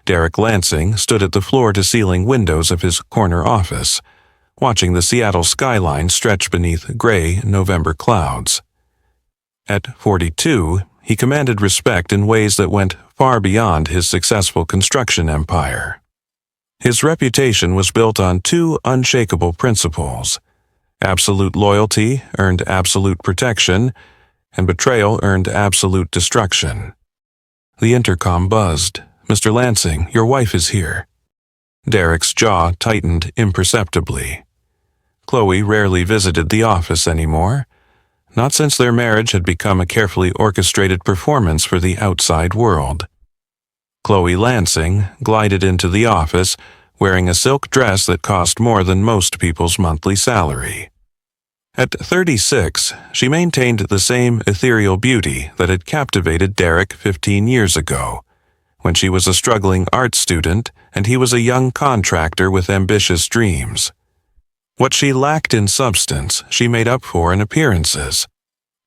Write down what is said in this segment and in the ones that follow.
Derek Lansing stood at the floor-to-ceiling windows of his corner office, watching the Seattle skyline stretch beneath gray November clouds. At 42, he commanded respect in ways that went far beyond his successful construction empire. His reputation was built on two unshakable principles: absolute loyalty earned absolute protection, and betrayal earned absolute destruction. The intercom buzzed. "Mr. Lansing, your wife is here." Derek's jaw tightened imperceptibly. Chloe rarely visited the office anymore, not since their marriage had become a carefully orchestrated performance for the outside world. Chloe Lansing glided into the office wearing a silk dress that cost more than most people's monthly salary. At 36, she maintained the same ethereal beauty that had captivated Derek 15 years ago, when she was a struggling art student and he was a young contractor with ambitious dreams. What she lacked in substance, she made up for in appearances.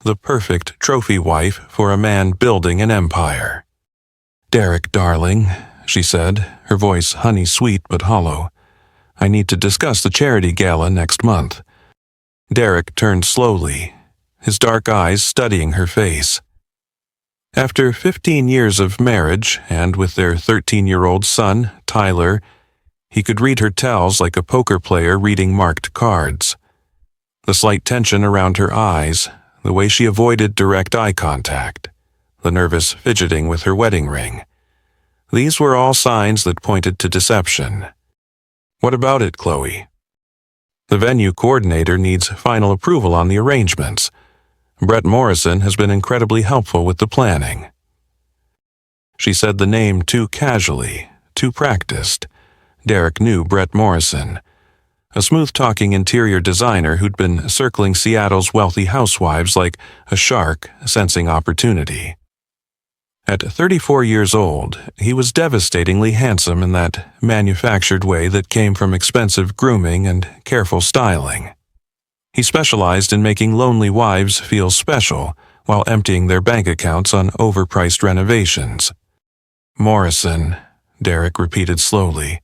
The perfect trophy wife for a man building an empire. "Derek, darling," she said, her voice honey-sweet but hollow, "I need to discuss the charity gala next month." Derek turned slowly, his dark eyes studying her face. After 15 years of marriage, and with their 13-year-old son, Tyler, he could read her tells like a poker player reading marked cards. The slight tension around her eyes, the way she avoided direct eye contact, the nervous fidgeting with her wedding ring. These were all signs that pointed to deception. "What about it, Chloe?" "The venue coordinator needs final approval on the arrangements. Brett Morrison has been incredibly helpful with the planning." She said the name too casually, too practiced. Derek knew Brett Morrison, a smooth-talking interior designer who'd been circling Seattle's wealthy housewives like a shark sensing opportunity. At 34 years old, he was devastatingly handsome in that manufactured way that came from expensive grooming and careful styling. He specialized in making lonely wives feel special while emptying their bank accounts on overpriced renovations. "Morrison," Derek repeated slowly.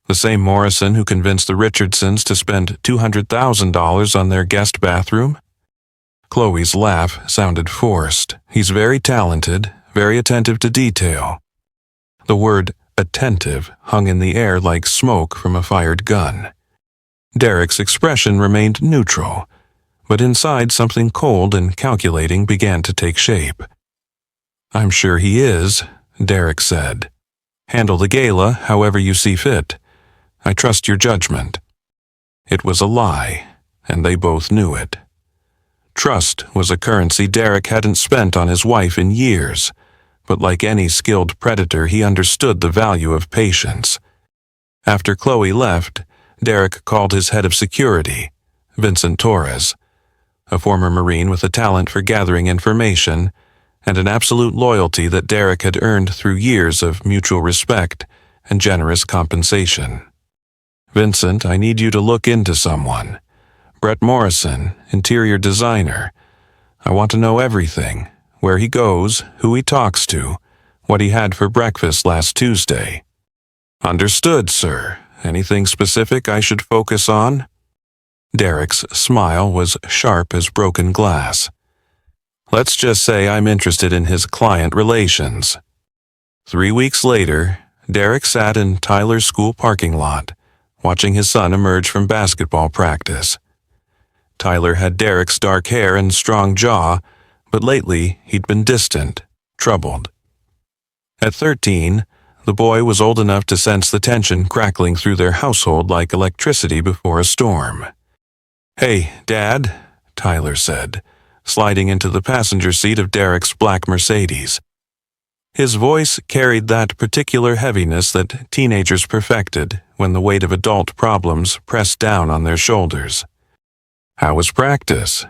"The same Morrison who convinced the Richardsons to spend $200,000 on their guest bathroom?" Chloe's laugh sounded forced. "He's very talented, very attentive to detail." The word attentive hung in the air like smoke from a fired gun. Derek's expression remained neutral, but inside something cold and calculating began to take shape. "I'm sure he is," Derek said. "Handle the gala however you see fit. I trust your judgment." It was a lie, and they both knew it. Trust was a currency Derek hadn't spent on his wife in years, but like any skilled predator, he understood the value of patience. After Chloe left, Derek called his head of security, Vincent Torres, a former Marine with a talent for gathering information and an absolute loyalty that Derek had earned through years of mutual respect and generous compensation. "Vincent, I need you to look into someone. Brett Morrison, interior designer. I want to know everything, where he goes, who he talks to, what he had for breakfast last Tuesday." "Understood, sir. Anything specific I should focus on?" Derek's smile was sharp as broken glass. "Let's just say I'm interested in his client relations." 3 weeks later, Derek sat in Tyler's school parking lot, watching his son emerge from basketball practice. Tyler had Derek's dark hair and strong jaw, but lately he'd been distant, troubled. At 13, the boy was old enough to sense the tension crackling through their household like electricity before a storm. "Hey, Dad," Tyler said, sliding into the passenger seat of Derek's black Mercedes. His voice carried that particular heaviness that teenagers perfected when the weight of adult problems pressed down on their shoulders. "How was practice?"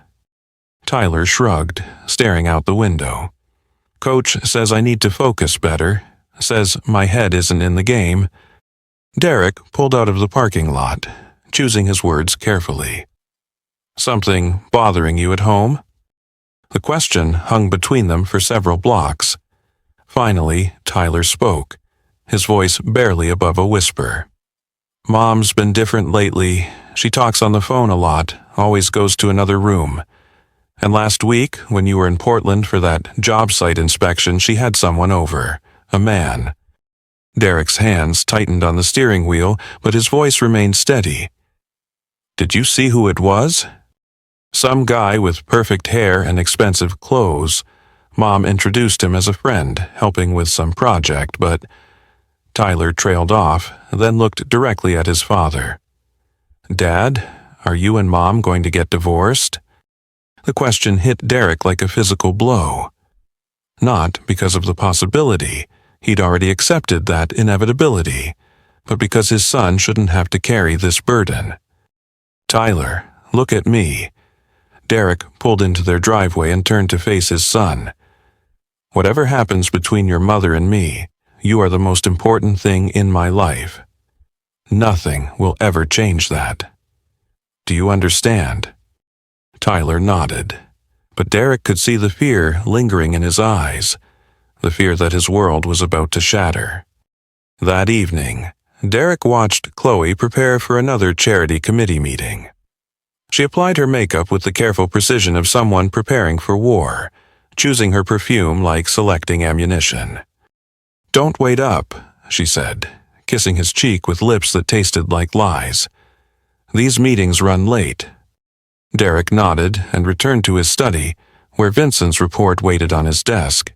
Tyler shrugged, staring out the window. "Coach says I need to focus better, says my head isn't in the game." Derek pulled out of the parking lot, choosing his words carefully. "Something bothering you at home?" The question hung between them for several blocks. Finally, Tyler spoke, his voice barely above a whisper. "Mom's been different lately. She talks on the phone a lot, always goes to another room. And last week, when you were in Portland for that job site inspection, she had someone over, a man." Derek's hands tightened on the steering wheel, but his voice remained steady. "Did you see who it was?" "Some guy with perfect hair and expensive clothes. Mom introduced him as a friend, helping with some project, but—" Tyler trailed off, then looked directly at his father. "Dad, are you and Mom going to get divorced?" The question hit Derek like a physical blow. Not because of the possibility, he'd already accepted that inevitability, but because his son shouldn't have to carry this burden. "Tyler, look at me." Derek pulled into their driveway and turned to face his son. "Whatever happens between your mother and me, you are the most important thing in my life. Nothing will ever change that. Do you understand?" Tyler nodded, but Derek could see the fear lingering in his eyes, the fear that his world was about to shatter. That evening, Derek watched Chloe prepare for another charity committee meeting. She applied her makeup with the careful precision of someone preparing for war, choosing her perfume like selecting ammunition. "Don't wait up," she said, kissing his cheek with lips that tasted like lies. "These meetings run late." Derek nodded and returned to his study, where Vincent's report waited on his desk.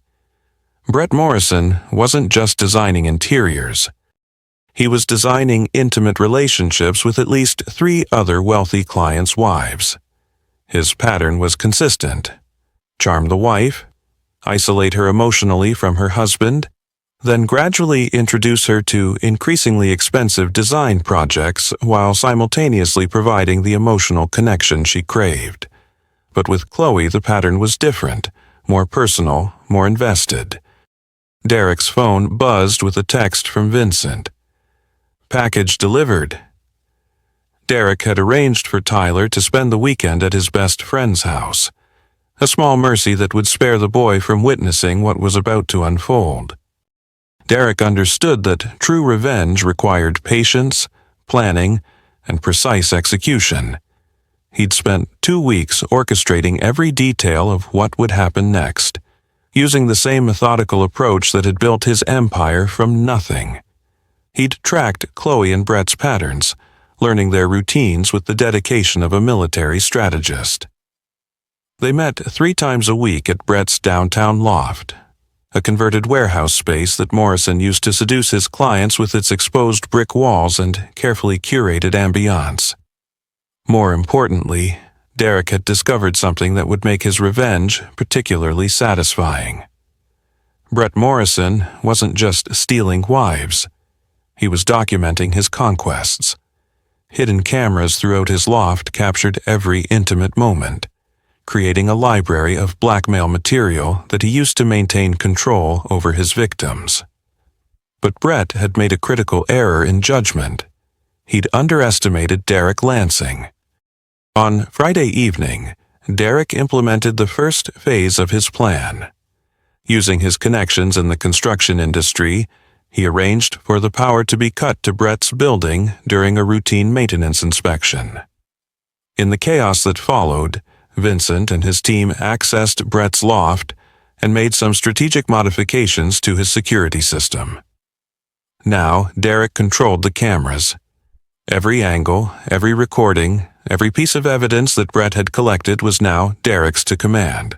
Brett Morrison wasn't just designing interiors. He was designing intimate relationships with at least 3 other wealthy clients' wives. His pattern was consistent: charm the wife, isolate her emotionally from her husband, then gradually introduce her to increasingly expensive design projects while simultaneously providing the emotional connection she craved. But with Chloe, the pattern was different, more personal, more invested. Derek's phone buzzed with a text from Vincent. "Package delivered." Derek had arranged for Tyler to spend the weekend at his best friend's house, a small mercy that would spare the boy from witnessing what was about to unfold. Derek understood that true revenge required patience, planning, and precise execution. He'd spent 2 weeks orchestrating every detail of what would happen next, using the same methodical approach that had built his empire from nothing. He'd tracked Chloe and Brett's patterns, learning their routines with the dedication of a military strategist. They met 3 times a week at Brett's downtown loft, a converted warehouse space that Morrison used to seduce his clients with its exposed brick walls and carefully curated ambiance. More importantly, Derek had discovered something that would make his revenge particularly satisfying. Brett Morrison wasn't just stealing wives. He was documenting his conquests. Hidden cameras throughout his loft captured every intimate moment, creating a library of blackmail material that he used to maintain control over his victims. But Brett had made a critical error in judgment. He'd underestimated Derek Lansing. On Friday evening, Derek implemented the first phase of his plan. Using his connections in the construction industry, he arranged for the power to be cut to Brett's building during a routine maintenance inspection. In the chaos that followed, Vincent and his team accessed Brett's loft and made some strategic modifications to his security system. Now, Derek controlled the cameras. Every angle, every recording, every piece of evidence that Brett had collected was now Derek's to command.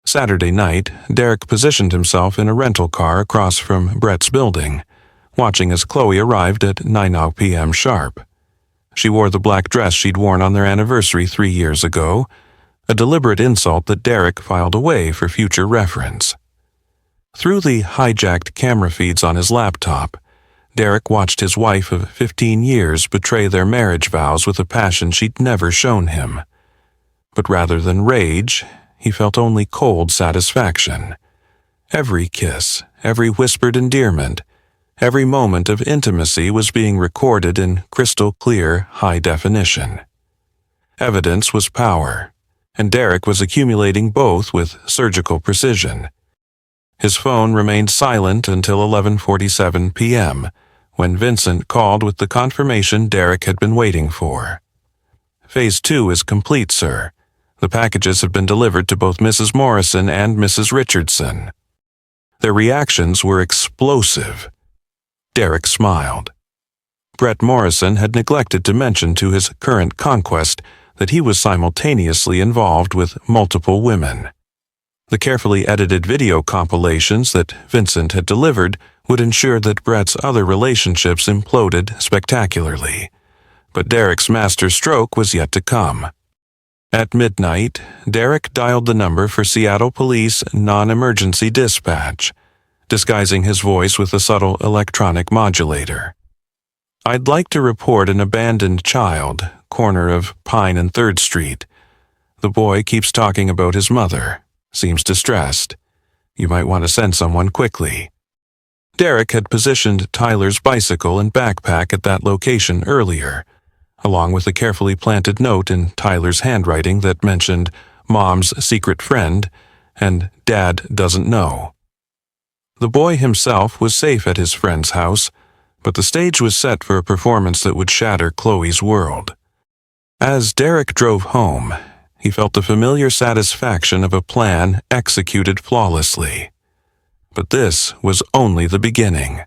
Saturday night, Derek positioned himself in a rental car across from Brett's building, watching as Chloe arrived at 9 p.m. sharp. She wore the black dress she'd worn on their anniversary 3 years ago, a deliberate insult that Derek filed away for future reference. Through the hijacked camera feeds on his laptop, Derek watched his wife of 15 years betray their marriage vows with a passion she'd never shown him. But rather than rage, he felt only cold satisfaction. Every kiss, every whispered endearment, every moment of intimacy was being recorded in crystal-clear high definition. Evidence was power, and Derek was accumulating both with surgical precision. His phone remained silent until 11:47 p.m., when Vincent called with the confirmation Derek had been waiting for. "Phase 2 is complete, sir. The packages have been delivered to both Mrs. Morrison and Mrs. Richardson." Their reactions were explosive. Derek smiled. Brett Morrison had neglected to mention to his current conquest that he was simultaneously involved with multiple women. The carefully edited video compilations that Vincent had delivered would ensure that Brett's other relationships imploded spectacularly. But Derek's master stroke was yet to come. At midnight, Derek dialed the number for Seattle Police non-emergency dispatch, disguising his voice with a subtle electronic modulator. "I'd like to report an abandoned child, corner of Pine and 3rd Street. The boy keeps talking about his mother, seems distressed. You might want to send someone quickly." Derek had positioned Tyler's bicycle and backpack at that location earlier, along with a carefully planted note in Tyler's handwriting that mentioned Mom's secret friend and Dad doesn't know. The boy himself was safe at his friend's house, but the stage was set for a performance that would shatter Chloe's world. As Derek drove home, he felt the familiar satisfaction of a plan executed flawlessly. But this was only the beginning.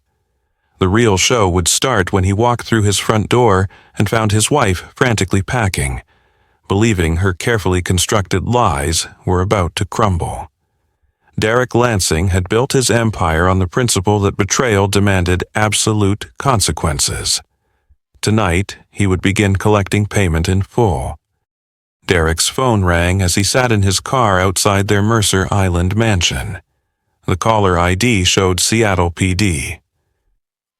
The real show would start when he walked through his front door and found his wife frantically packing, believing her carefully constructed lies were about to crumble. Derek Lansing had built his empire on the principle that betrayal demanded absolute consequences. Tonight, he would begin collecting payment in full. Derek's phone rang as he sat in his car outside their Mercer Island mansion. The caller ID showed Seattle PD.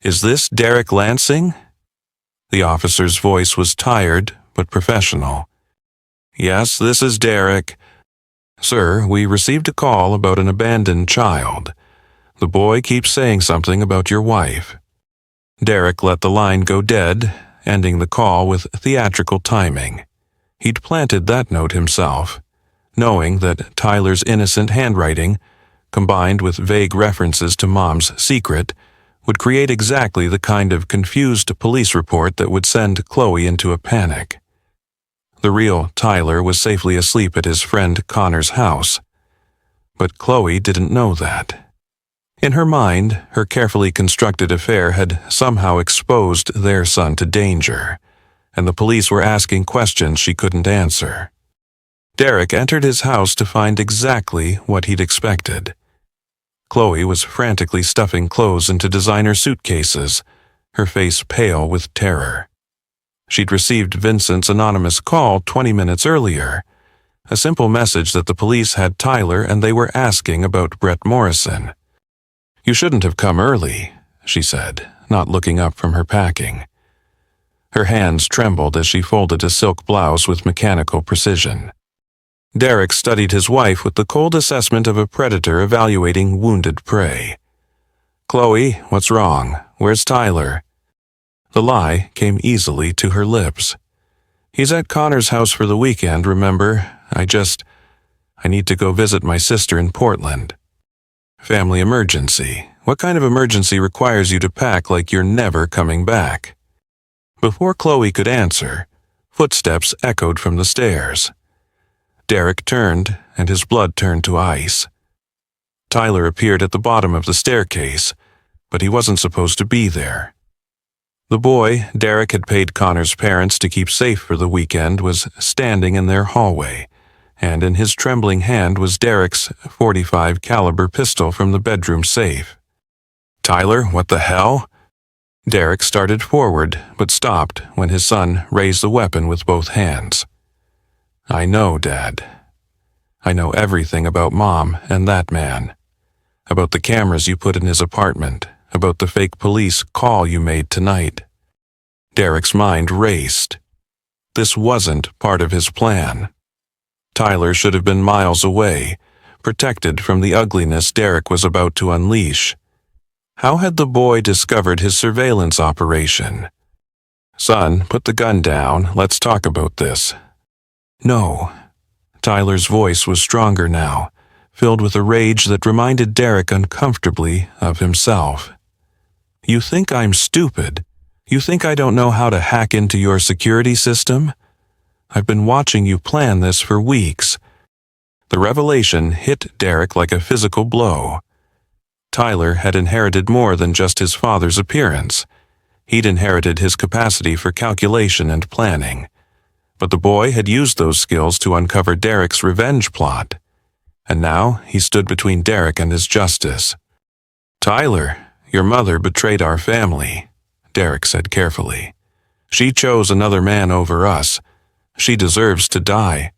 "Is this Derek Lansing?" The officer's voice was tired but professional. "Yes, this is Derek. Sir, we received a call about an abandoned child. The boy keeps saying something about your wife." Derek let the line go dead, ending the call with theatrical timing. He'd planted that note himself, knowing that Tyler's innocent handwriting, combined with vague references to Mom's secret, would create exactly the kind of confused police report that would send Chloe into a panic. The real Tyler was safely asleep at his friend Connor's house. But Chloe didn't know that. In her mind, her carefully constructed affair had somehow exposed their son to danger, and the police were asking questions she couldn't answer. Derek entered his house to find exactly what he'd expected. Chloe was frantically stuffing clothes into designer suitcases, her face pale with terror. She'd received Vincent's anonymous call 20 minutes earlier, a simple message that the police had Tyler and they were asking about Brett Morrison. "You shouldn't have come early," she said, not looking up from her packing. Her hands trembled as she folded a silk blouse with mechanical precision. Derek studied his wife with the cold assessment of a predator evaluating wounded prey. "Chloe, what's wrong? Where's Tyler?" The lie came easily to her lips. "He's at Connor's house for the weekend, remember? I need to go visit my sister in Portland." "Family emergency. What kind of emergency requires you to pack like you're never coming back?" Before Chloe could answer, footsteps echoed from the stairs. Derek turned, and his blood turned to ice. Tyler appeared at the bottom of the staircase, but he wasn't supposed to be there. The boy Derek had paid Connor's parents to keep safe for the weekend was standing in their hallway, and in his trembling hand was Derek's .45 caliber pistol from the bedroom safe. "Tyler, what the hell?" Derek started forward, but stopped when his son raised the weapon with both hands. "I know, Dad. I know everything about Mom and that man. About the cameras you put in his apartment, about the fake police call you made tonight." Derek's mind raced. This wasn't part of his plan. Tyler should have been miles away, protected from the ugliness Derek was about to unleash. How had the boy discovered his surveillance operation? "Son, put the gun down. Let's talk about this." "No." Tyler's voice was stronger now, filled with a rage that reminded Derek uncomfortably of himself. "You think I'm stupid? You think I don't know how to hack into your security system? I've been watching you plan this for weeks." The revelation hit Derek like a physical blow. Tyler had inherited more than just his father's appearance. He'd inherited his capacity for calculation and planning. But the boy had used those skills to uncover Derek's revenge plot. And now he stood between Derek and his justice. "Tyler, your mother betrayed our family," Derek said carefully. "She chose another man over us. She deserves to die."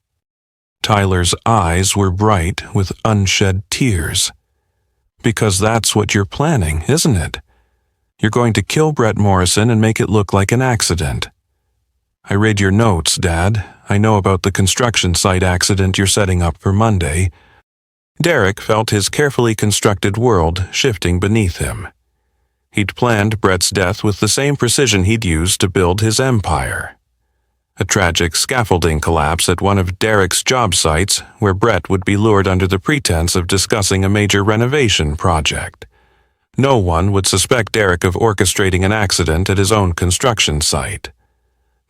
Tyler's eyes were bright with unshed tears. "Because that's what you're planning, isn't it? You're going to kill Brett Morrison and make it look like an accident." "I read your notes, Dad. I know about the construction site accident you're setting up for Monday." Derek felt his carefully constructed world shifting beneath him. He'd planned Brett's death with the same precision he'd used to build his empire. A tragic scaffolding collapse at one of Derek's job sites where Brett would be lured under the pretense of discussing a major renovation project. No one would suspect Derek of orchestrating an accident at his own construction site.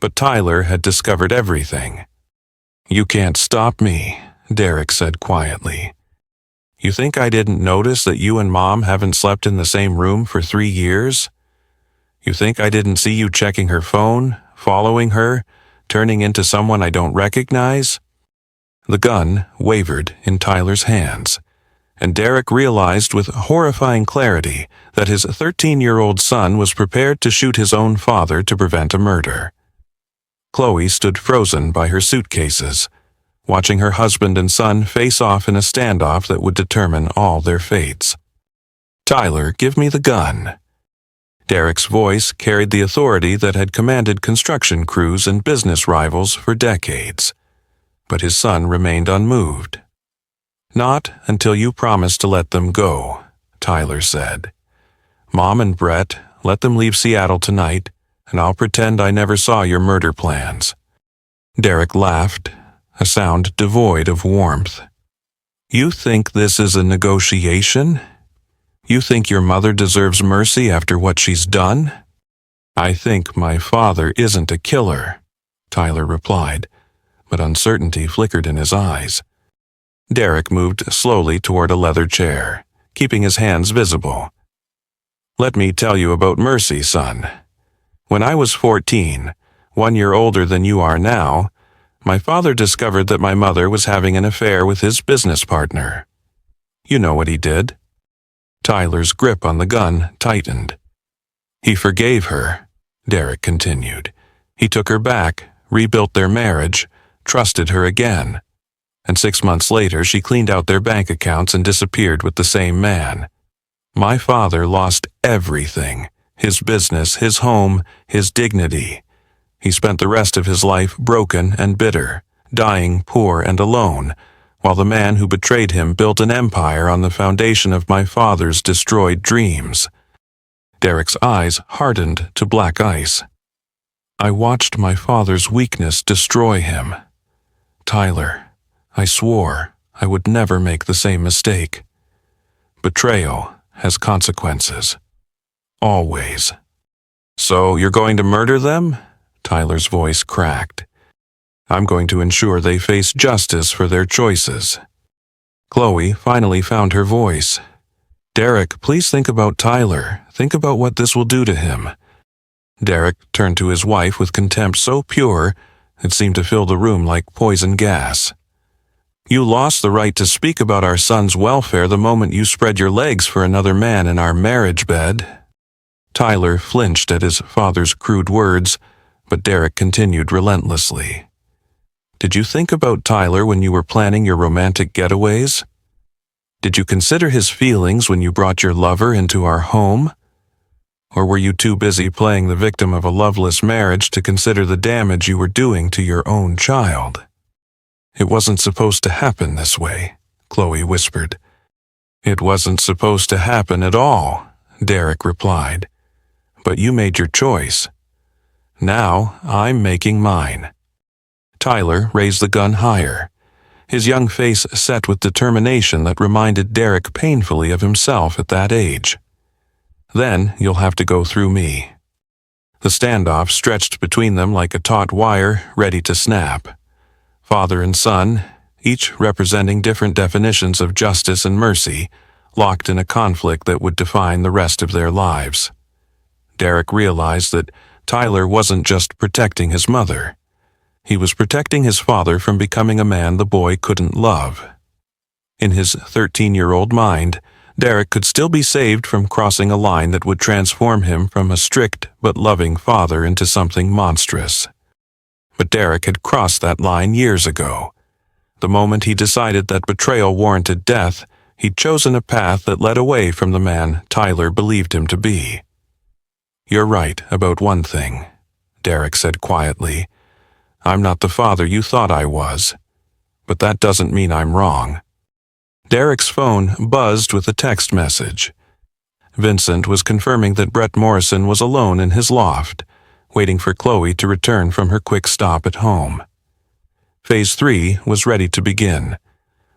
But Tyler had discovered everything. "You can't stop me," Derek said quietly. "You think I didn't notice that you and Mom haven't slept in the same room for 3 years? You think I didn't see you checking her phone, following her, turning into someone I don't recognize?" The gun wavered in Tyler's hands, and Derek realized with horrifying clarity that his 13-year-old son was prepared to shoot his own father to prevent a murder. Chloe stood frozen by her suitcases, watching her husband and son face off in a standoff that would determine all their fates. "Tyler, give me the gun." Derek's voice carried the authority that had commanded construction crews and business rivals for decades. But his son remained unmoved. "Not until you promise to let them go," Tyler said. "Mom and Brett, let them leave Seattle tonight, and I'll pretend I never saw your murder plans." Derek laughed, a sound devoid of warmth. "You think this is a negotiation? You think your mother deserves mercy after what she's done?" "I think my father isn't a killer," Tyler replied, but uncertainty flickered in his eyes. Derek moved slowly toward a leather chair, keeping his hands visible. "Let me tell you about mercy, son. When I was 14, 1 year older than you are now, my father discovered that my mother was having an affair with his business partner. You know what he did?" Tyler's grip on the gun tightened. "He forgave her," Derek continued. "He took her back, rebuilt their marriage, trusted her again. And 6 months later she cleaned out their bank accounts and disappeared with the same man. My father lost everything, his business, his home, his dignity. He spent the rest of his life broken and bitter, dying poor and alone, while the man who betrayed him built an empire on the foundation of my father's destroyed dreams." Derek's eyes hardened to black ice. "I watched my father's weakness destroy him. Tyler, I swore I would never make the same mistake. Betrayal has consequences. Always." "So you're going to murder them?" Tyler's voice cracked. "I'm going to ensure they face justice for their choices." Chloe finally found her voice. "Derek, please think about Tyler. Think about what this will do to him." Derek turned to his wife with contempt so pure it seemed to fill the room like poison gas. "You lost the right to speak about our son's welfare the moment you spread your legs for another man in our marriage bed." Tyler flinched at his father's crude words, but Derek continued relentlessly. "Did you think about Tyler when you were planning your romantic getaways? Did you consider his feelings when you brought your lover into our home? Or were you too busy playing the victim of a loveless marriage to consider the damage you were doing to your own child?" "It wasn't supposed to happen this way," Chloe whispered. "It wasn't supposed to happen at all," Derek replied. "But you made your choice. Now I'm making mine." Tyler raised the gun higher. his young face set with determination that reminded Derek painfully of himself at that age. "Then you'll have to go through me." The standoff stretched between them like a taut wire ready to snap. Father and son, each representing different definitions of justice and mercy, locked in a conflict that would define the rest of their lives. Derek realized that Tyler wasn't just protecting his mother. He was protecting his father from becoming a man the boy couldn't love. In his 13-year-old mind, Derek could still be saved from crossing a line that would transform him from a strict but loving father into something monstrous. But Derek had crossed that line years ago. The moment he decided that betrayal warranted death, he'd chosen a path that led away from the man Tyler believed him to be. "You're right about one thing," Derek said quietly. "I'm not the father you thought I was. But that doesn't mean I'm wrong." Derek's phone buzzed with a text message. Vincent was confirming that Brett Morrison was alone in his loft, waiting for Chloe to return from her quick stop at home. Phase 3 was ready to begin,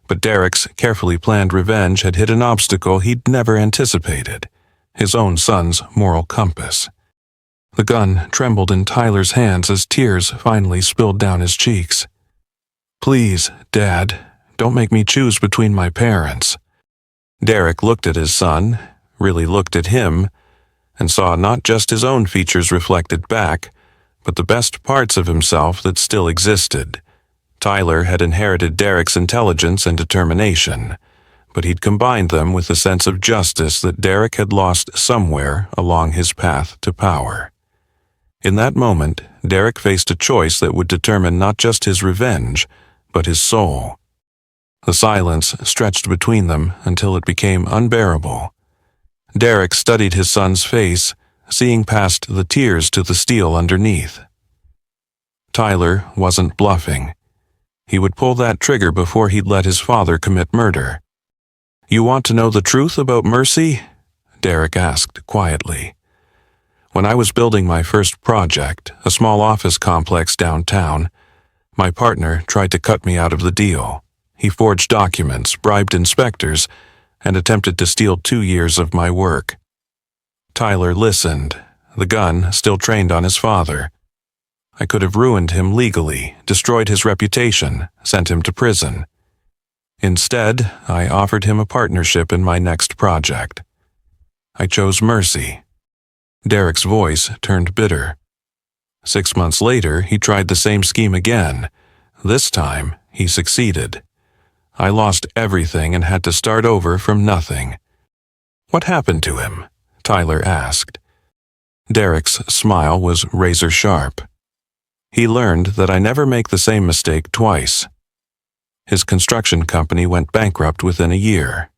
but Derek's carefully planned revenge had hit an obstacle he'd never anticipated: his own son's moral compass. The gun trembled in Tyler's hands as tears finally spilled down his cheeks. "Please, Dad, don't make me choose between my parents." Derek looked at his son, really looked at him, and saw not just his own features reflected back, but the best parts of himself that still existed. Tyler had inherited Derek's intelligence and determination, but he'd combined them with a sense of justice that Derek had lost somewhere along his path to power. In that moment, Derek faced a choice that would determine not just his revenge, but his soul. The silence stretched between them until it became unbearable. Derek studied his son's face, seeing past the tears to the steel underneath. Tyler wasn't bluffing. He would pull that trigger before he'd let his father commit murder. "You want to know the truth about Mercy?" Derek asked quietly. "When I was building my first project, a small office complex downtown, my partner tried to cut me out of the deal. He forged documents, bribed inspectors, and attempted to steal 2 years of my work." Tyler listened, the gun still trained on his father. "I could have ruined him legally, destroyed his reputation, sent him to prison. Instead, I offered him a partnership in my next project. I chose Mercy." Derek's voice turned bitter. 6 months later, he tried the same scheme again. This time, he succeeded. I lost everything and had to start over from nothing. "What happened to him?" Tyler asked. Derek's smile was razor sharp. "He learned that I never make the same mistake twice. His construction company went bankrupt within a year.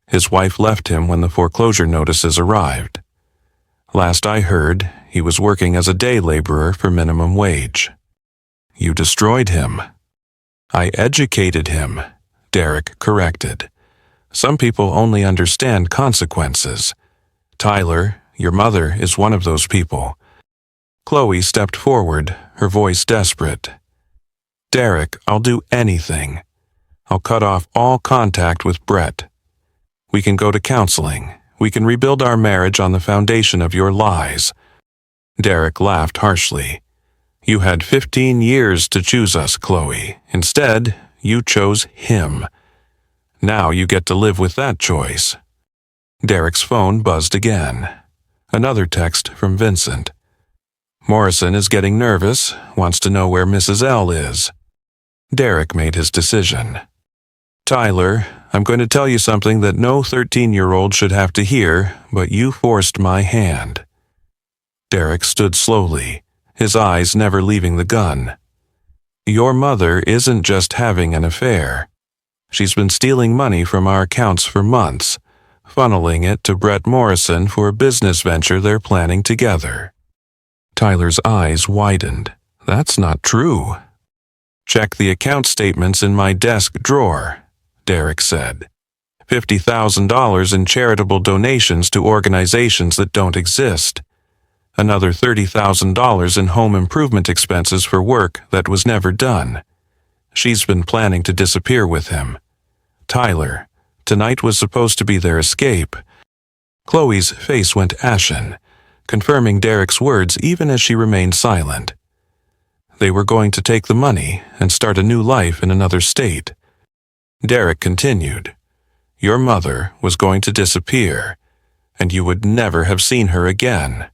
His wife left him when the foreclosure notices arrived. Last I heard, he was working as a day laborer for minimum wage. You destroyed him." "I educated him," Derek corrected. "Some people only understand consequences. Tyler, your mother is one of those people." Chloe stepped forward, her voice desperate. "Derek, I'll do anything. I'll cut off all contact with Brett. We can go to counseling. We can rebuild our marriage on the foundation of your lies." Derek laughed harshly. "You had 15 years to choose us, Chloe. Instead, you chose him. Now you get to live with that choice." Derek's phone buzzed again. Another text from Vincent. "Morrison is getting nervous, wants to know where Mrs. L is." Derek made his decision. "Tyler, I'm going to tell you something that no 13-year-old should have to hear, but you forced my hand." Derek stood slowly, his eyes never leaving the gun. "Your mother isn't just having an affair. She's been stealing money from our accounts for months, funneling it to Brett Morrison for a business venture they're planning together." Tyler's eyes widened. "That's not true." "Check the account statements in my desk drawer," Derek said. $50,000 in charitable donations to organizations that don't exist. Another $30,000 in home improvement expenses for work that was never done. She's been planning to disappear with him. Tyler, tonight was supposed to be their escape. Chloe's face went ashen, confirming Derek's words even as she remained silent. They were going to take the money and start a new life in another state. Derek continued, "Your mother was going to disappear, and you would never have seen her again.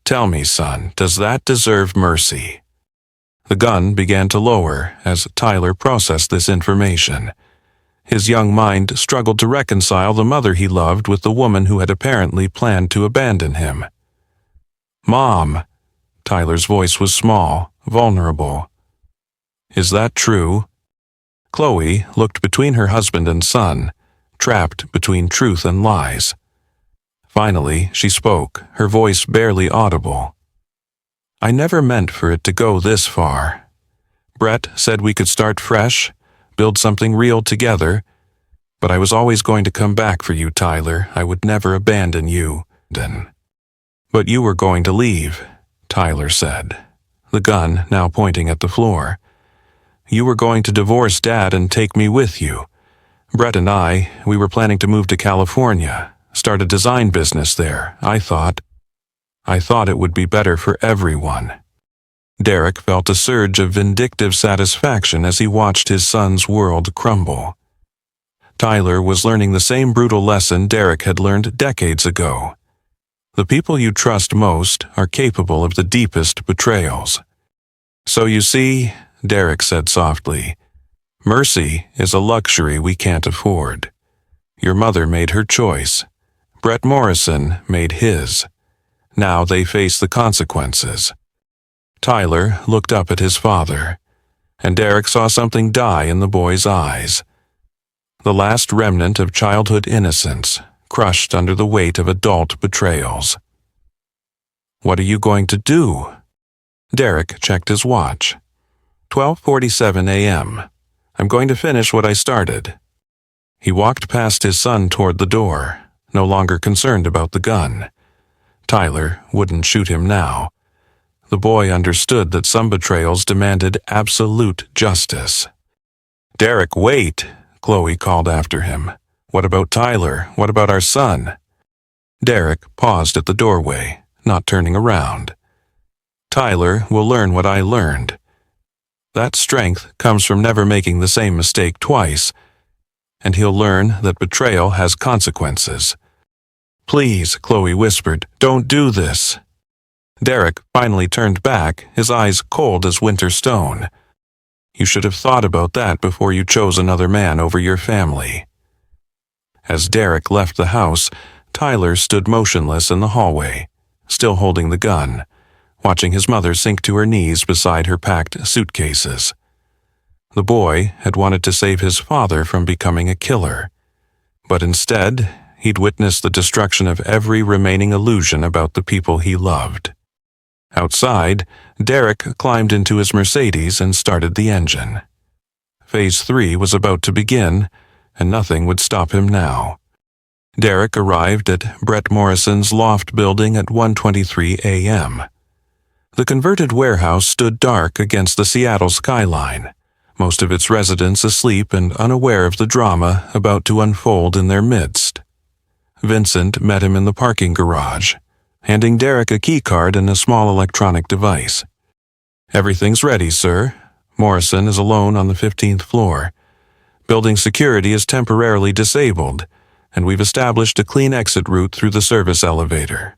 Tell me, son, does that deserve mercy?" The gun began to lower as Tyler processed this information. His young mind struggled to reconcile the mother he loved with the woman who had apparently planned to abandon him. "Mom," Tyler's voice was small, vulnerable. "Is that true?" Chloe looked between her husband and son, trapped between truth and lies. Finally, she spoke, her voice barely audible. "I never meant for it to go this far. Brett said we could start fresh, build something real together, but I was always going to come back for you, Tyler. I would never abandon you." "But you were going to leave," Tyler said, the gun now pointing at the floor. "You were going to divorce Dad and take me with you. Brett and we were planning to move to California, start a design business there. I thought it would be better for everyone." Derek felt a surge of vindictive satisfaction as he watched his son's world crumble. Tyler was learning the same brutal lesson Derek had learned decades ago. The people you trust most are capable of the deepest betrayals. "So you see," Derek said softly, "mercy is a luxury we can't afford. Your mother made her choice. Brett Morrison made his. Now they face the consequences." Tyler looked up at his father, and Derek saw something die in the boy's eyes. The last remnant of childhood innocence, crushed under the weight of adult betrayals. "What are you going to do?" Derek checked his watch. 12:47 a.m. "I'm going to finish what I started." He walked past his son toward the door, no longer concerned about the gun. Tyler wouldn't shoot him now. The boy understood that some betrayals demanded absolute justice. "Derek, wait!" Chloe called after him. "What about Tyler? What about our son?" Derek paused at the doorway, not turning around. "Tyler will learn what I learned. That strength comes from never making the same mistake twice, and he'll learn that betrayal has consequences." "Please," Chloe whispered, "don't do this." Derek finally turned back, his eyes cold as winter stone. "You should have thought about that before you chose another man over your family." As Derek left the house, Tyler stood motionless in the hallway, still holding the gun, watching his mother sink to her knees beside her packed suitcases. The boy had wanted to save his father from becoming a killer, but instead, he'd witnessed the destruction of every remaining illusion about the people he loved. Outside, Derek climbed into his Mercedes and started the engine. Phase 3 was about to begin, and nothing would stop him now. Derek arrived at Brett Morrison's loft building at 1:23 a.m. The converted warehouse stood dark against the Seattle skyline, most of its residents asleep and unaware of the drama about to unfold in their midst. Vincent met him in the parking garage, handing Derek a keycard and a small electronic device. "Everything's ready, sir. Morrison is alone on the 15th floor. Building security is temporarily disabled, and we've established a clean exit route through the service elevator."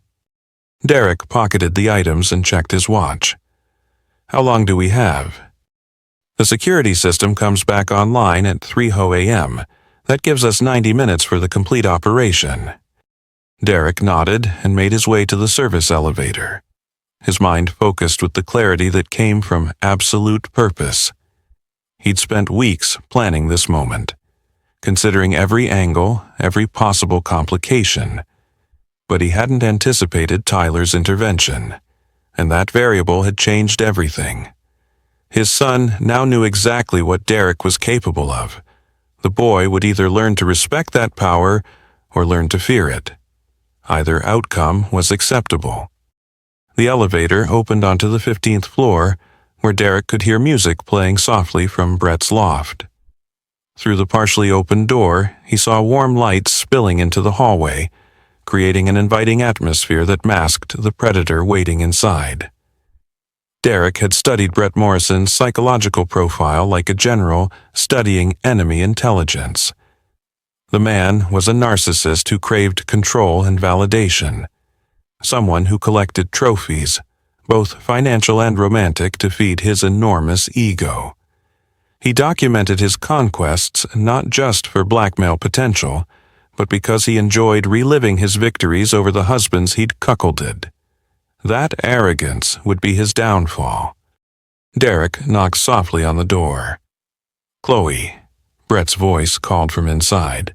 Derek pocketed the items and checked his watch. "How long do we have?" "The security system comes back online at 3:00 a.m. That gives us 90 minutes for the complete operation." Derek nodded and made his way to the service elevator, his mind focused with the clarity that came from absolute purpose. He'd spent weeks planning this moment, considering every angle, every possible complication, but he hadn't anticipated Tyler's intervention, and that variable had changed everything. His son now knew exactly what Derek was capable of. The boy would either learn to respect that power or learn to fear it. Either outcome was acceptable. The elevator opened onto the 15th floor, where Derek could hear music playing softly from Brett's loft. Through the partially opened door, he saw warm light spilling into the hallway, creating an inviting atmosphere that masked the predator waiting inside. Derek had studied Brett Morrison's psychological profile like a general studying enemy intelligence. The man was a narcissist who craved control and validation, someone who collected trophies, both financial and romantic, to feed his enormous ego. He documented his conquests not just for blackmail potential, but because he enjoyed reliving his victories over the husbands he'd cuckolded. That arrogance would be his downfall. Derek knocked softly on the door. "Chloe," Brett's voice called from inside.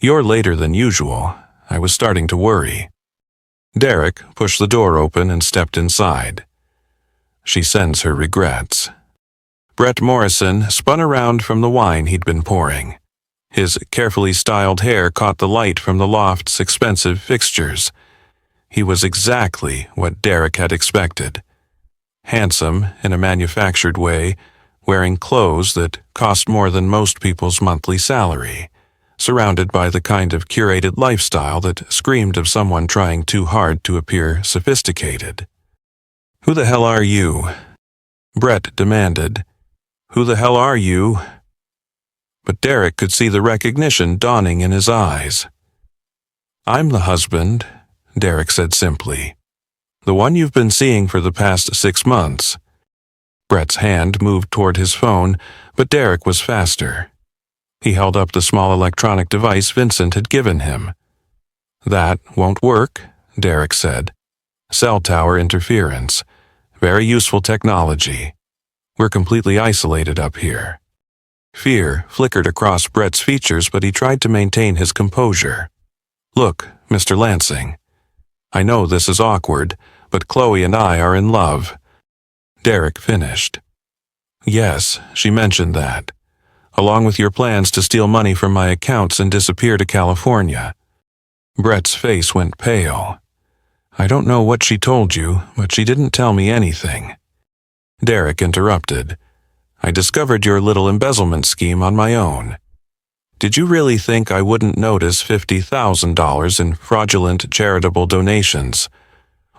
"You're later than usual. I was starting to worry." Derek pushed the door open and stepped inside. "She sends her regrets." Brett Morrison spun around from the wine he'd been pouring. His carefully styled hair caught the light from the loft's expensive fixtures. He was exactly what Derek had expected. Handsome in a manufactured way, wearing clothes that cost more than most people's monthly salary, surrounded by the kind of curated lifestyle that screamed of someone trying too hard to appear sophisticated. "Who the hell are you?" Brett demanded. "Who the hell are you?" But Derek could see the recognition dawning in his eyes. "I'm the husband," Derek said simply. "The one you've been seeing for the past 6 months." Brett's hand moved toward his phone, but Derek was faster. He held up the small electronic device Vincent had given him. "That won't work," Derek said. "Cell tower interference. Very useful technology. We're completely isolated up here." Fear flickered across Brett's features, but he tried to maintain his composure. "Look, Mr. Lansing. I know this is awkward, but Chloe and I are in love." Derek finished. "Yes, she mentioned that, along with your plans to steal money from my accounts and disappear to California." Brett's face went pale. "I don't know what she told you, but she didn't tell me anything." Derek interrupted. "I discovered your little embezzlement scheme on my own. Did you really think I wouldn't notice $50,000 in fraudulent charitable donations?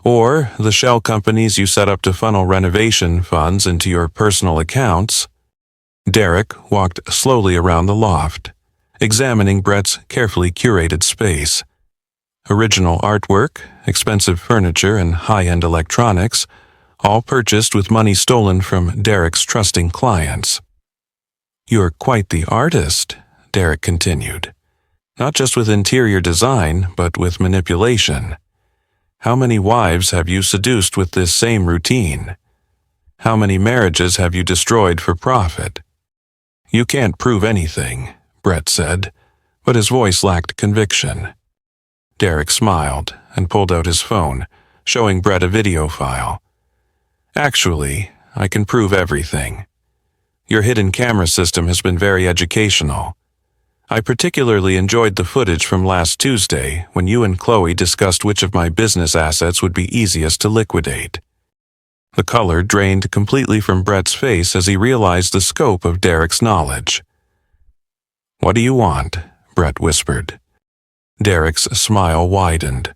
Or the shell companies you set up to funnel renovation funds into your personal accounts?" Derek walked slowly around the loft, examining Brett's carefully curated space. Original artwork, expensive furniture, and high-end electronics, all purchased with money stolen from Derek's trusting clients. "You're quite the artist," Derek continued. "Not just with interior design, but with manipulation. How many wives have you seduced with this same routine? How many marriages have you destroyed for profit?" "You can't prove anything," Brett said, but his voice lacked conviction. Derek smiled and pulled out his phone, showing Brett a video file. "Actually, I can prove everything. Your hidden camera system has been very educational. I particularly enjoyed the footage from last Tuesday when you and Chloe discussed which of my business assets would be easiest to liquidate." The color drained completely from Brett's face as he realized the scope of Derek's knowledge. "What do you want?" Brett whispered. Derek's smile widened.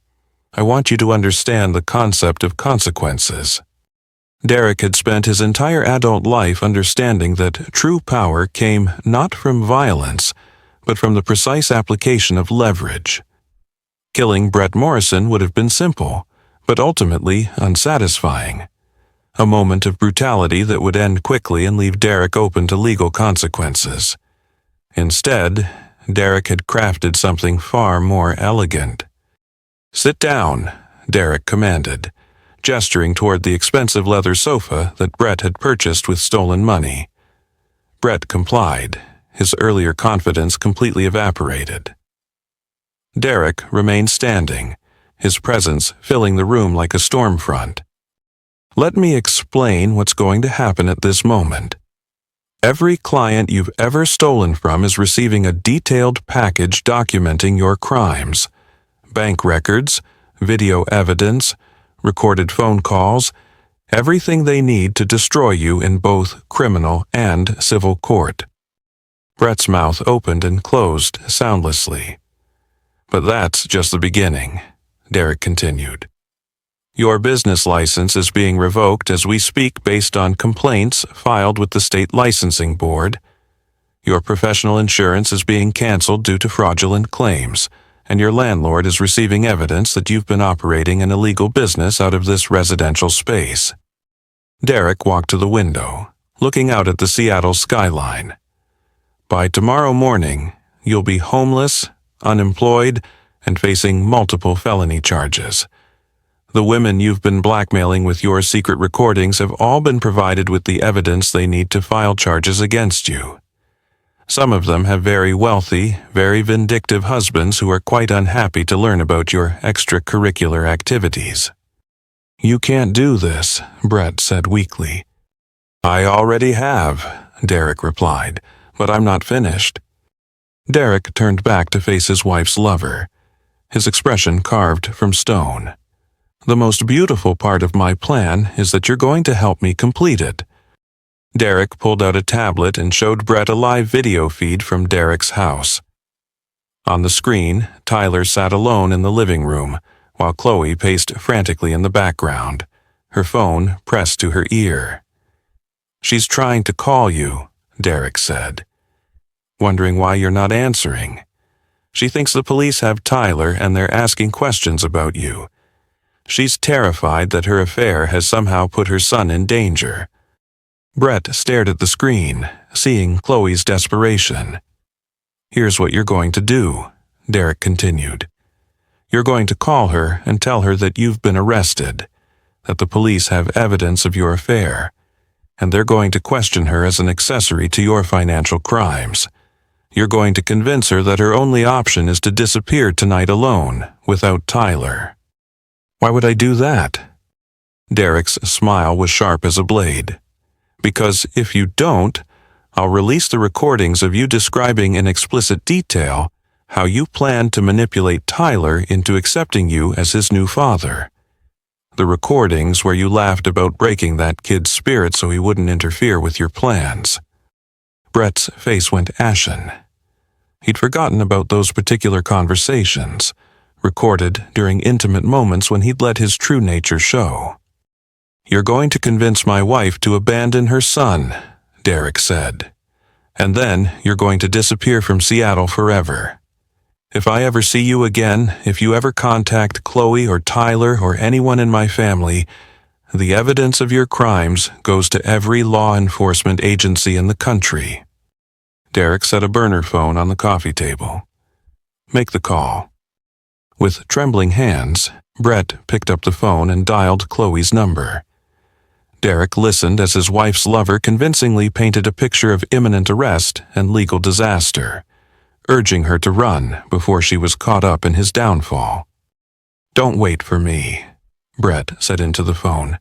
"I want you to understand the concept of consequences." Derek had spent his entire adult life understanding that true power came not from violence, but from the precise application of leverage. Killing Brett Morrison would have been simple, but ultimately unsatisfying. A moment of brutality that would end quickly and leave Derek open to legal consequences. Instead, Derek had crafted something far more elegant. "Sit down," Derek commanded, gesturing toward the expensive leather sofa that Brett had purchased with stolen money. Brett complied, his earlier confidence completely evaporated. Derek remained standing, his presence filling the room like a storm front. "Let me explain what's going to happen at this moment. Every client you've ever stolen from is receiving a detailed package documenting your crimes. Bank records, video evidence, recorded phone calls, Everything they need to destroy you in both criminal and civil court. Brett's mouth opened and closed soundlessly. But that's just the beginning, Derek continued. Your business license is being revoked as we speak based on complaints filed with the state licensing board. Your professional insurance is being canceled due to fraudulent claims, and your landlord is receiving evidence that you've been operating an illegal business out of this residential space. Derek walked to the window, looking out at the Seattle skyline. By tomorrow morning, you'll be homeless, unemployed, and facing multiple felony charges. The women you've been blackmailing with your secret recordings have all been provided with the evidence they need to file charges against you. Some of them have very wealthy, very vindictive husbands who are quite unhappy to learn about your extracurricular activities. You can't do this, Brett said weakly. I already have, Derek replied, but I'm not finished. Derek turned back to face his wife's lover, his expression carved from stone. The most beautiful part of my plan is that you're going to help me complete it. Derek pulled out a tablet and showed Brett a live video feed from Derek's house. On the screen, Tyler sat alone in the living room, while Chloe paced frantically in the background, her phone pressed to her ear. She's trying to call you, Derek said. Wondering why you're not answering. She thinks the police have Tyler and they're asking questions about you. She's terrified that her affair has somehow put her son in danger. Brett stared at the screen, seeing Chloe's desperation. Here's what you're going to do, Derek continued. You're going to call her and tell her that you've been arrested, that the police have evidence of your affair, and they're going to question her as an accessory to your financial crimes. You're going to convince her that her only option is to disappear tonight alone, without Tyler. Why would I do that? Derek's smile was sharp as a blade. Because if you don't, I'll release the recordings of you describing in explicit detail how you plan to manipulate Tyler into accepting you as his new father. The recordings where you laughed about breaking that kid's spirit so he wouldn't interfere with your plans. Brett's face went ashen. He'd forgotten about those particular conversations, recorded during intimate moments when he'd let his true nature show. You're going to convince my wife to abandon her son, Derek said. And then you're going to disappear from Seattle forever. If I ever see you again, if you ever contact Chloe or Tyler or anyone in my family, the evidence of your crimes goes to every law enforcement agency in the country. Derek set a burner phone on the coffee table. Make the call. With trembling hands, Brett picked up the phone and dialed Chloe's number. Derek listened as his wife's lover convincingly painted a picture of imminent arrest and legal disaster, urging her to run before she was caught up in his downfall. Don't wait for me, Brett said into the phone,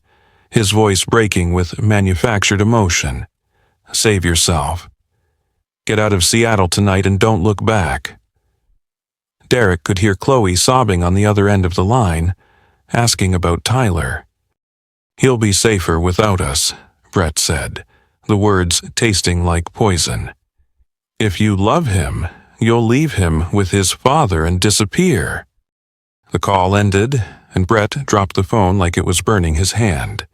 his voice breaking with manufactured emotion. Save yourself. Get out of Seattle tonight and don't look back. Derek could hear Chloe sobbing on the other end of the line, asking about Tyler. He'll be safer without us, Brett said, the words tasting like poison. If you love him, you'll leave him with his father and disappear. The call ended, and Brett dropped the phone like it was burning his hand.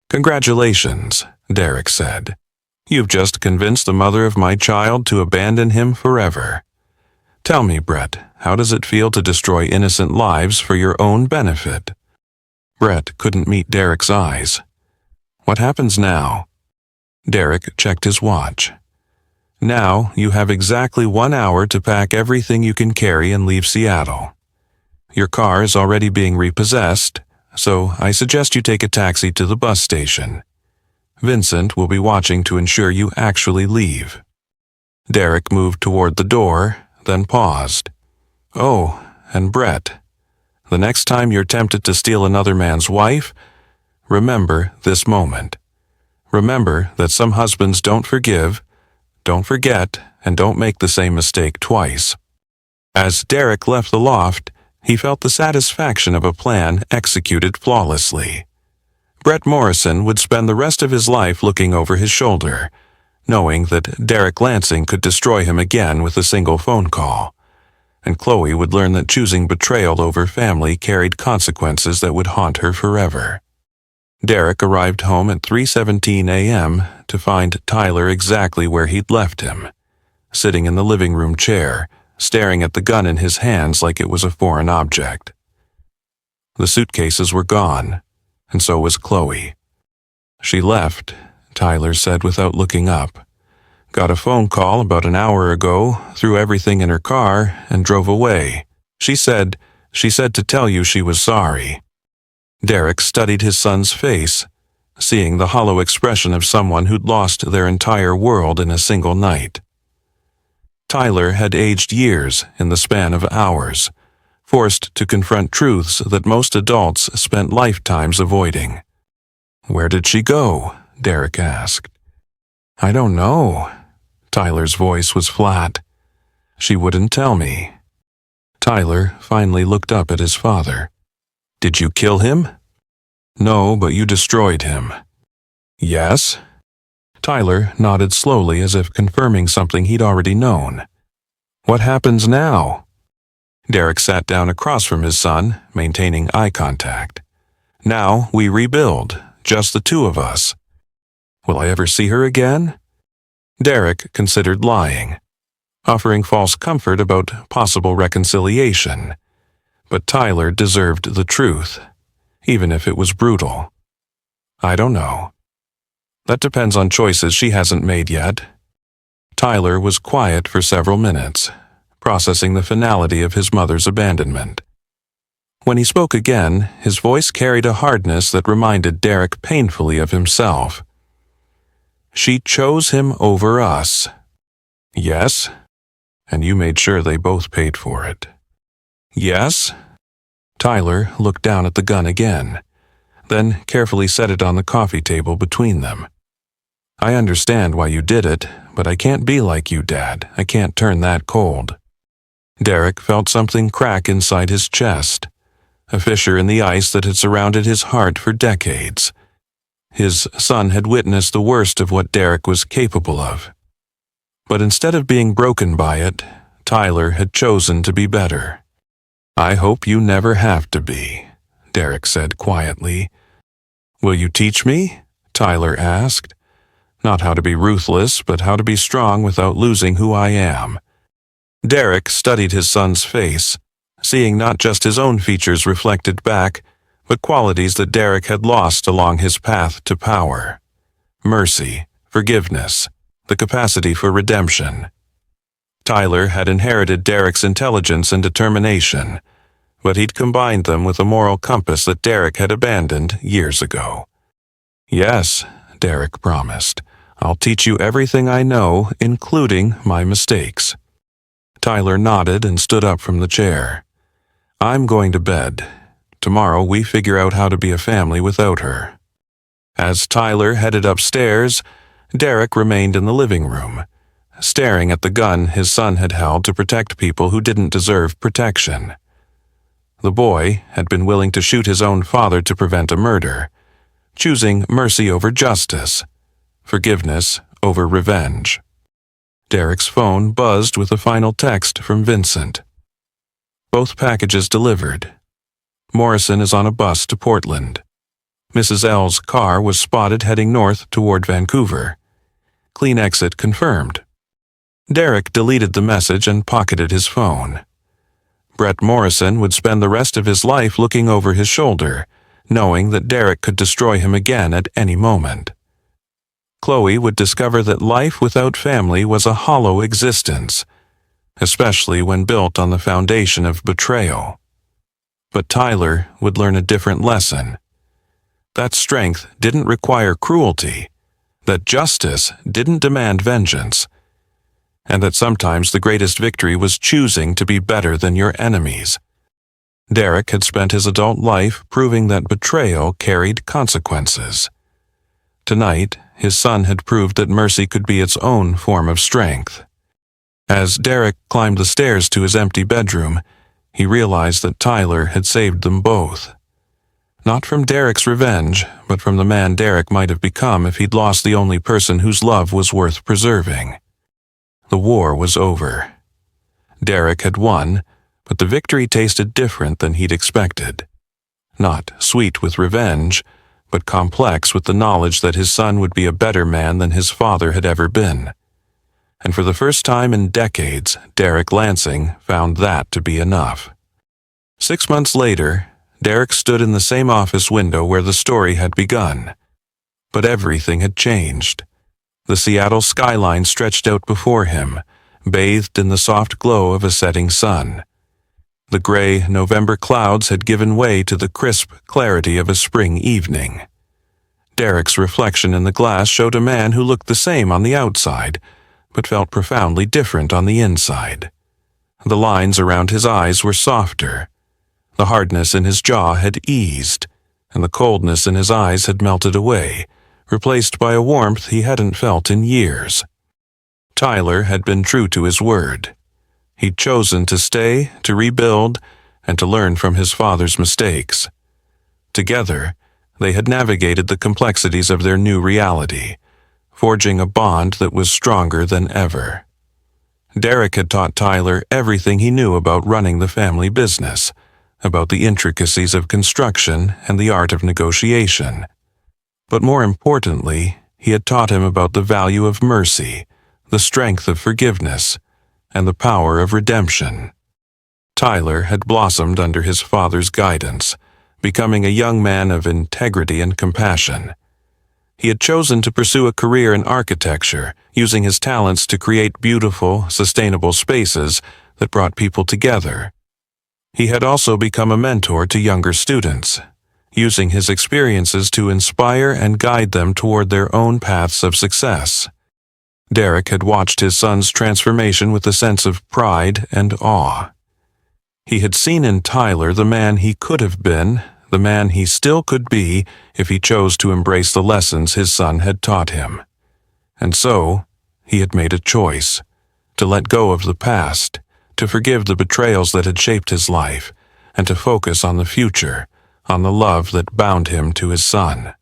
Congratulations, Derek said. You've just convinced the mother of my child to abandon him forever. Tell me, Brett, how does it feel to destroy innocent lives for your own benefit? Brett couldn't meet Derek's eyes. What happens now? Derek checked his watch. Now you have exactly 1 hour to pack everything you can carry and leave Seattle. Your car is already being repossessed, so I suggest you take a taxi to the bus station. Vincent will be watching to ensure you actually leave. Derek moved toward the door, then paused. Oh, and Brett, the next time you're tempted to steal another man's wife, remember this moment. Remember that some husbands don't forgive, don't forget, and don't make the same mistake twice. As Derek left the loft, he felt the satisfaction of a plan executed flawlessly. Brett Morrison would spend the rest of his life looking over his shoulder, knowing that Derek Lansing could destroy him again with a single phone call. And Chloe would learn that choosing betrayal over family carried consequences that would haunt her forever. Derek arrived home at 3:17 a.m. to find Tyler exactly where he'd left him, sitting in the living room chair, staring at the gun in his hands like it was a foreign object. The suitcases were gone, and so was Chloe. She left, Tyler said without looking up. Got a phone call about an hour ago, threw everything in her car, and drove away. She said to tell you she was sorry. Derek studied his son's face, seeing the hollow expression of someone who'd lost their entire world in a single night. Tyler had aged years in the span of hours, forced to confront truths that most adults spent lifetimes avoiding. "Where did she go?" Derek asked. "I don't know." Tyler's voice was flat. "She wouldn't tell me." Tyler finally looked up at his father. "Did you kill him?" "No, but you destroyed him." "Yes?" Tyler nodded slowly as if confirming something he'd already known. "What happens now?" Derek sat down across from his son, maintaining eye contact. "Now we rebuild, just the two of us." "Will I ever see her again?" Derek considered lying, offering false comfort about possible reconciliation. But Tyler deserved the truth, even if it was brutal. "I don't know. That depends on choices she hasn't made yet." Tyler was quiet for several minutes, processing the finality of his mother's abandonment. When he spoke again, his voice carried a hardness that reminded Derek painfully of himself. "She chose him over us." "Yes, and you made sure they both paid for it." "Yes." Tyler looked down at the gun again, then carefully set it on the coffee table between them. "I understand why you did it, but I can't be like you, Dad. I can't turn that cold." Derek felt something crack inside his chest, a fissure in the ice that had surrounded his heart for decades. His son had witnessed the worst of what Derek was capable of. But instead of being broken by it, Tyler had chosen to be better. "I hope you never have to be," Derek said quietly. "Will you teach me?" Tyler asked. "Not how to be ruthless, but how to be strong without losing who I am." Derek studied his son's face, seeing not just his own features reflected back, but qualities that Derek had lost along his path to power. Mercy, forgiveness, the capacity for redemption. Tyler had inherited Derek's intelligence and determination, but he'd combined them with a moral compass that Derek had abandoned years ago. "Yes," Derek promised, "I'll teach you everything I know, including my mistakes." Tyler nodded and stood up from the chair. "I'm going to bed. Tomorrow we figure out how to be a family without her." As Tyler headed upstairs, Derek remained in the living room, staring at the gun his son had held to protect people who didn't deserve protection. The boy had been willing to shoot his own father to prevent a murder, choosing mercy over justice, forgiveness over revenge. Derek's phone buzzed with a final text from Vincent. "Both packages delivered. Morrison is on a bus to Portland. Mrs. L's car was spotted heading north toward Vancouver. Clean exit confirmed." Derek deleted the message and pocketed his phone. Brett Morrison would spend the rest of his life looking over his shoulder, knowing that Derek could destroy him again at any moment. Chloe would discover that life without family was a hollow existence, especially when built on the foundation of betrayal. But Tyler would learn a different lesson. That strength didn't require cruelty, that justice didn't demand vengeance, and that sometimes the greatest victory was choosing to be better than your enemies. Derek had spent his adult life proving that betrayal carried consequences. Tonight, his son had proved that mercy could be its own form of strength. As Derek climbed the stairs to his empty bedroom, he realized that Tyler had saved them both. Not from Derek's revenge, but from the man Derek might have become if he'd lost the only person whose love was worth preserving. The war was over. Derek had won, but the victory tasted different than he'd expected. Not sweet with revenge, but complex with the knowledge that his son would be a better man than his father had ever been. And for the first time in decades, Derek Lansing found that to be enough. 6 months later, Derek stood in the same office window where the story had begun. But everything had changed. The Seattle skyline stretched out before him, bathed in the soft glow of a setting sun. The gray November clouds had given way to the crisp clarity of a spring evening. Derek's reflection in the glass showed a man who looked the same on the outside, but felt profoundly different on the inside. The lines around his eyes were softer. The hardness in his jaw had eased, and the coldness in his eyes had melted away, replaced by a warmth he hadn't felt in years. Tyler had been true to his word. He'd chosen to stay, to rebuild, and to learn from his father's mistakes. Together, they had navigated the complexities of their new reality, forging a bond that was stronger than ever. Derek had taught Tyler everything he knew about running the family business, about the intricacies of construction and the art of negotiation. But more importantly, he had taught him about the value of mercy, the strength of forgiveness, and the power of redemption. Tyler had blossomed under his father's guidance, becoming a young man of integrity and compassion. He had chosen to pursue a career in architecture, using his talents to create beautiful, sustainable spaces that brought people together. He had also become a mentor to younger students, using his experiences to inspire and guide them toward their own paths of success. Derek had watched his son's transformation with a sense of pride and awe. He had seen in Tyler the man he could have been, the man he still could be if he chose to embrace the lessons his son had taught him. And so, he had made a choice, to let go of the past, to forgive the betrayals that had shaped his life, and to focus on the future, on the love that bound him to his son.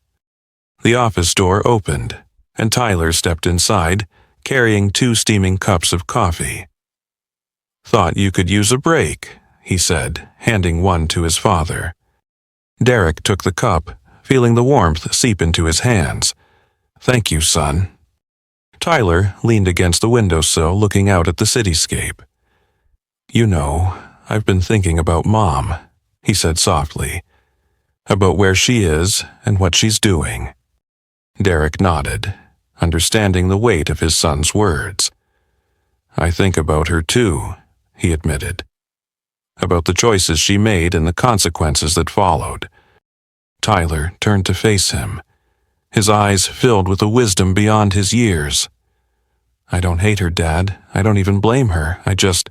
The office door opened, and Tyler stepped inside, carrying 2 steaming cups of coffee. "Thought you could use a break," he said, handing one to his father. Derek took the cup, feeling the warmth seep into his hands. "Thank you, son." Tyler leaned against the windowsill, looking out at the cityscape. "You know, I've been thinking about Mom," he said softly, "about where she is and what she's doing." Derek nodded, understanding the weight of his son's words. "I think about her too," he admitted. "About the choices she made and the consequences that followed." Tyler turned to face him, his eyes filled with a wisdom beyond his years. "I don't hate her, Dad. I don't even blame her. I just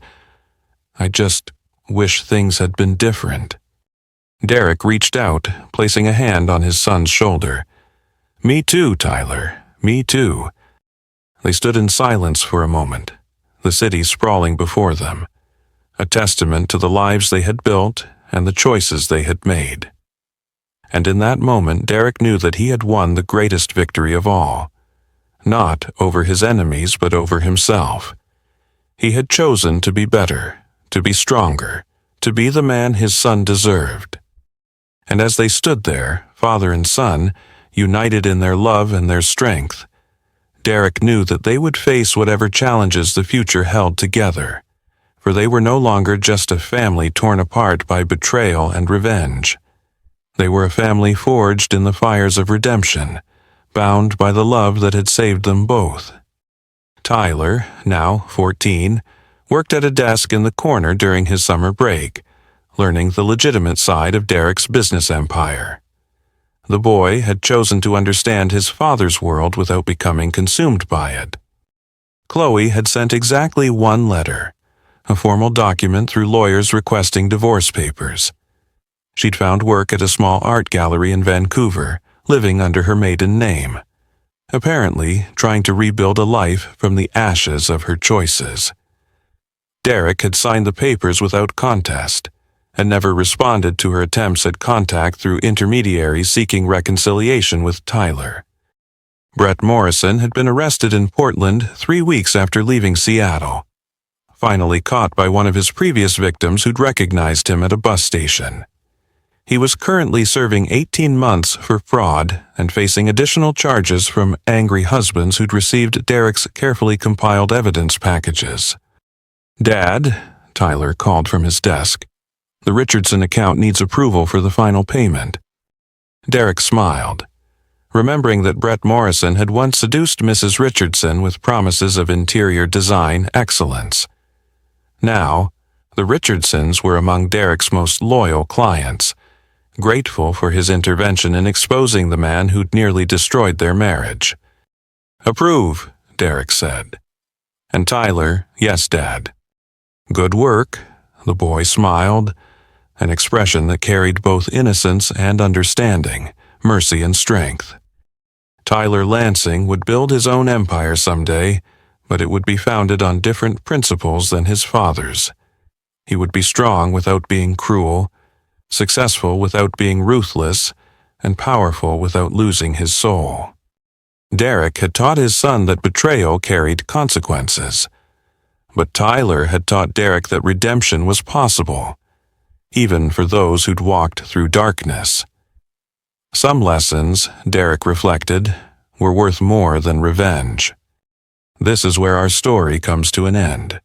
wish things had been different." Derek reached out, placing a hand on his son's shoulder. "Me too, Tyler. Me too." They stood in silence for a moment, the city sprawling before them, a testament to the lives they had built and the choices they had made. And in that moment, Derek knew that he had won the greatest victory of all, not over his enemies but over himself. He had chosen to be better, to be stronger, to be the man his son deserved. And as they stood there, father and son, united in their love and their strength, Derek knew that they would face whatever challenges the future held together, for they were no longer just a family torn apart by betrayal and revenge. They were a family forged in the fires of redemption, bound by the love that had saved them both. Tyler, now 14, worked at a desk in the corner during his summer break, learning the legitimate side of Derek's business empire. The boy had chosen to understand his father's world without becoming consumed by it. Chloe had sent exactly one letter, a formal document through lawyers requesting divorce papers. She'd found work at a small art gallery in Vancouver, living under her maiden name, apparently trying to rebuild a life from the ashes of her choices. Derek had signed the papers without contest, and never responded to her attempts at contact through intermediaries seeking reconciliation with Tyler. Brett Morrison had been arrested in Portland 3 weeks after leaving Seattle, finally caught by one of his previous victims who'd recognized him at a bus station. He was currently serving 18 months for fraud and facing additional charges from angry husbands who'd received Derek's carefully compiled evidence packages. "Dad," Tyler called from his desk, "the Richardson account needs approval for the final payment." Derek smiled, remembering that Brett Morrison had once seduced Mrs. Richardson with promises of interior design excellence. Now, the Richardsons were among Derek's most loyal clients, grateful for his intervention in exposing the man who'd nearly destroyed their marriage. "Approve," Derek said. And Tyler, "Yes, Dad." "Good work," the boy smiled, an expression that carried both innocence and understanding, mercy and strength. Tyler Lansing would build his own empire someday, but it would be founded on different principles than his father's. He would be strong without being cruel, successful without being ruthless, and powerful without losing his soul. Derek had taught his son that betrayal carried consequences, but Tyler had taught Derek that redemption was possible, even for those who'd walked through darkness. Some lessons, Derek reflected, were worth more than revenge. This is where our story comes to an end.